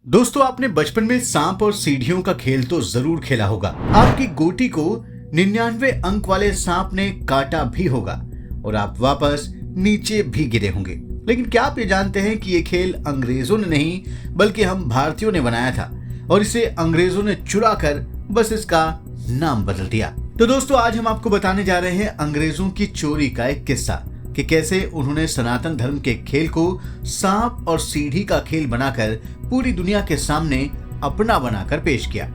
दोस्तों, आपने बचपन में सांप और सीढ़ियों का खेल तो जरूर खेला होगा। आपकी गोटी को 99 अंक वाले सांप ने काटा भी होगा और आप वापस नीचे भी गिरे होंगे। लेकिन क्या आप ये जानते हैं कि ये खेल अंग्रेजों ने नहीं बल्कि हम भारतीयों ने बनाया था और इसे अंग्रेजों ने चुरा कर बस इसका नाम बदल दिया। तो दोस्तों, आज हम आपको बताने जा रहे हैं अंग्रेजों की चोरी का एक किस्सा कि कैसे उन्होंने सनातन धर्म के खेल को सांप और सीढ़ी का खेल बनाकर पूरी दुनिया के सामने अपना बनाकर पेश किया।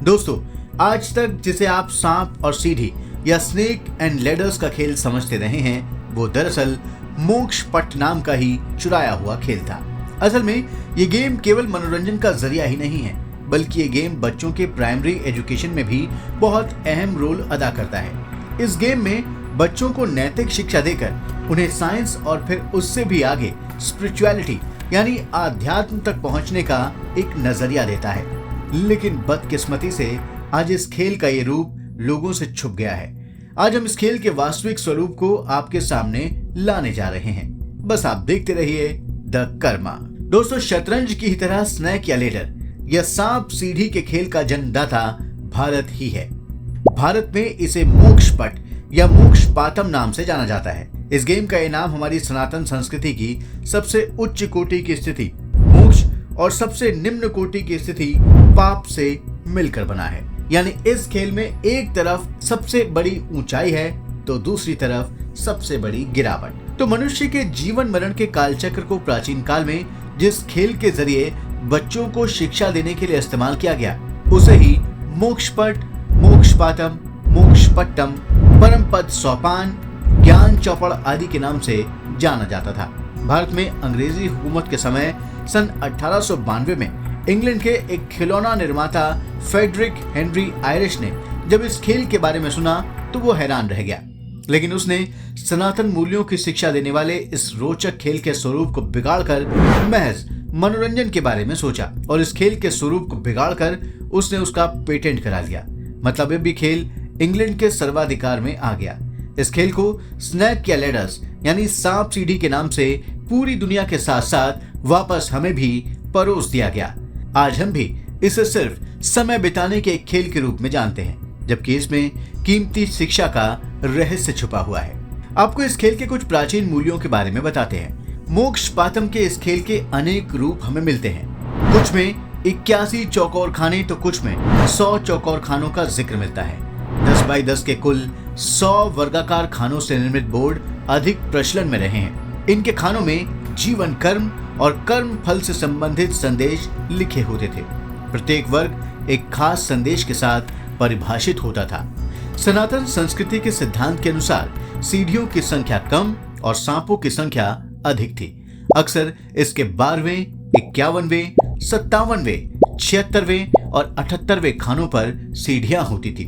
दोस्तों, आज तक जिसे आप सांप और सीढ़ी या स्नेक एंड लैडर्स का खेल समझते रहे हैं, वो दरअसल मोक्ष पट नाम का ही चुराया हुआ खेल था। असल में ये गेम केवल मनोरंजन का जरिया ही नहीं है, बल्कि ये गेम बच्चों के प्राइमरी एजुकेशन में भी बहुत अहम रोल अदा करता है। इस गेम में बच्चों को नैतिक शिक्षा देकर उन्हें साइंस और फिर उससे भी आगे स्पिरिचुअलिटी यानी आध्यात्म तक पहुंचने का एक नजरिया देता है। लेकिन बदकिस्मती से आज इस खेल का ये रूप लोगों से छुप गया है। आज हम इस खेल के वास्तविक स्वरूप को आपके सामने लाने जा रहे हैं। बस आप देखते रहिए द कर्मा। दोस्तों, शतरंज की ही तरह स्नेक या लेडर या सांप सीढ़ी के खेल का जन्मदाता भारत ही है। भारत में इसे मोक्ष पट या मोक्ष पातम नाम से जाना जाता है। इस गेम का इनाम हमारी सनातन संस्कृति की सबसे उच्च कोटि की स्थिति मोक्ष और सबसे निम्न कोटि की स्थिति पाप से मिलकर बना है। यानी इस खेल में एक तरफ सबसे बड़ी ऊंचाई है तो दूसरी तरफ सबसे बड़ी गिरावट। तो मनुष्य के जीवन मरण के कालचक्र को प्राचीन काल में जिस खेल के जरिए बच्चों को शिक्षा देने के लिए इस्तेमाल किया गया, उसे ही मोक्षपट, मोक्षपातम, मोक्षपट्टम, परमपद सोपान, ज्ञान चौपड़ आदि के नाम से जाना जाता था। भारत में अंग्रेजी हुकूमत के समय सन 1892 में इंग्लैंड के एक खिलौना निर्माता फ्रेडरिक हेनरी आयरिश ने जब इस खेल के बारे में सुना तो वो हैरान रह गया। लेकिन उसने सनातन मूल्यों की शिक्षा देने वाले इस रोचक खेल के स्वरूप को बिगाड़कर महज मनोरंजन के बारे में सोचा और इस खेल के स्वरूप को बिगाड़कर उसने उसका पेटेंट करा लिया। मतलब भी खेल इंग्लैंड के सर्वाधिकार में आ गया। इस खेल को स्नेक या लैडर्स यानी सांप सीढ़ी के नाम से पूरी दुनिया के साथ साथ वापस हमें भी परोस दिया गया। आज हम भी इसे सिर्फ समय बिताने के एक खेल के रूप में जानते हैं, जबकि इसमें कीमती शिक्षा का रहस्य छुपा हुआ है। आपको इस खेल के कुछ प्राचीन मूल्यों के बारे में बताते हैं। मोक्ष पातम के इस खेल के अनेक रूप हमें मिलते हैं। कुछ में 81 चौकोर खाने तो कुछ में 100 चौकोर खानों का जिक्र मिलता है। 10 बाई 10 के कुल 100 वर्गाकार खानों से निर्मित बोर्ड अधिक प्रचलन में रहे हैं। इनके खानों में जीवन कर्म और कर्म फल से संबंधित संदेश लिखे होते थे। प्रत्येक वर्ग एक खास संदेश के साथ परिभाषित होता था। सनातन संस्कृति के सिद्धांत के अनुसार सीढ़ियों की संख्या कम और सांपों की संख्या अधिक थी। अक्सर इसके 12वें, 51वें, 57वें, 76वें और 78वें खानों पर सीढ़ियां होती थी,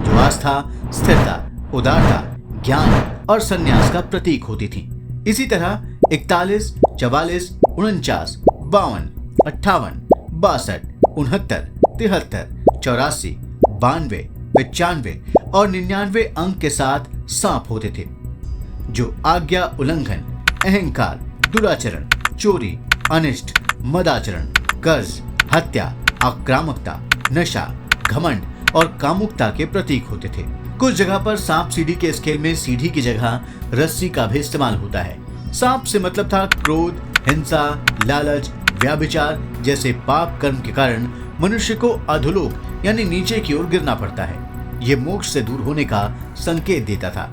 जो आस्था, स्थिरता, उदारता, ज्ञान और संन्यास का प्रतीक होती थी। इसी तरह 41, 44, 49, 52, 58, 62, 69, 73, 84, 92, 95 और 99 अंक के साथ सांप होते थे, जो आज्ञा उल्लंघन, अहंकार, दुराचरण, चोरी, अनिष्ट, मदाचरण, कर्ज, हत्या, आक्रामकता, नशा, घमंड और कामुकता के प्रतीक होते थे। कुछ जगह पर सांप सीढ़ी के इस खेल में सीढ़ी की जगह रस्सी का भी इस्तेमाल होता है। सांप से मतलब था क्रोध, हिंसा, लालच, व्याभिचार जैसे पाप कर्म के कारण मनुष्य को अधोलोक यानी नीचे की ओर गिरना पड़ता है। ये मोक्ष से दूर होने का संकेत देता था।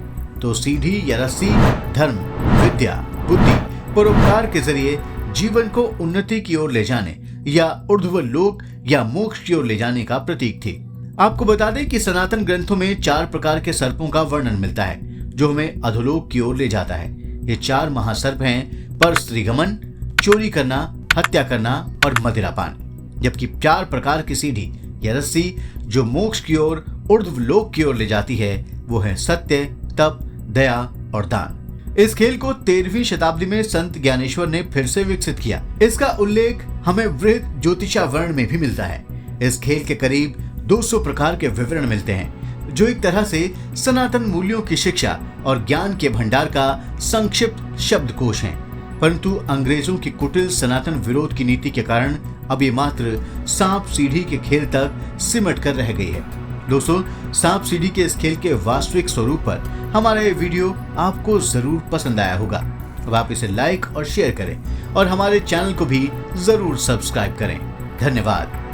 तो सीढ़ी या रस्सी धर्म, विद्या, बुद्धि, परोपकार के जरिए जीवन को उन्नति की ओर ले जाने या ऊर्ध्व लोक या मोक्ष की ओर ले जाने का प्रतीक थी। आपको बता दें कि सनातन ग्रंथों में 4 प्रकार के सर्पों का वर्णन मिलता है, जो हमें अधोलोक की ओर ले जाता है। ये 4 महासर्प हैं पर स्त्रीगमन, चोरी करना, हत्या करना और मदिरापान। जबकि 4 प्रकार की सीढ़ी या रस्सी जो मोक्ष की ओर, ऊर्ध्व लोक की ओर ले जाती है, वो है सत्य, तप, दया और दान। इस खेल को 13वीं शताब्दी में संत ज्ञानेश्वर ने फिर से विकसित किया। इसका उल्लेख हमें वृहत ज्योतिषा वर्ण में भी मिलता है। इस खेल के करीब 200 प्रकार के विवरण मिलते हैं, जो एक तरह से सनातन मूल्यों की शिक्षा और ज्ञान के भंडार का संक्षिप्त शब्दकोश हैं। परंतु अंग्रेजों की कुटिल सनातन विरोध की नीति के कारण अब ये मात्र सांप सीढ़ी के खेल तक सिमट कर रह गई है। दोस्तों, सांप सीढ़ी के इस खेल के वास्तविक स्वरूप पर हमारा ये वीडियो आपको जरूर पसंद आया होगा। अब आप इसे लाइक और शेयर करें और हमारे चैनल को भी जरूर सब्सक्राइब करें। धन्यवाद।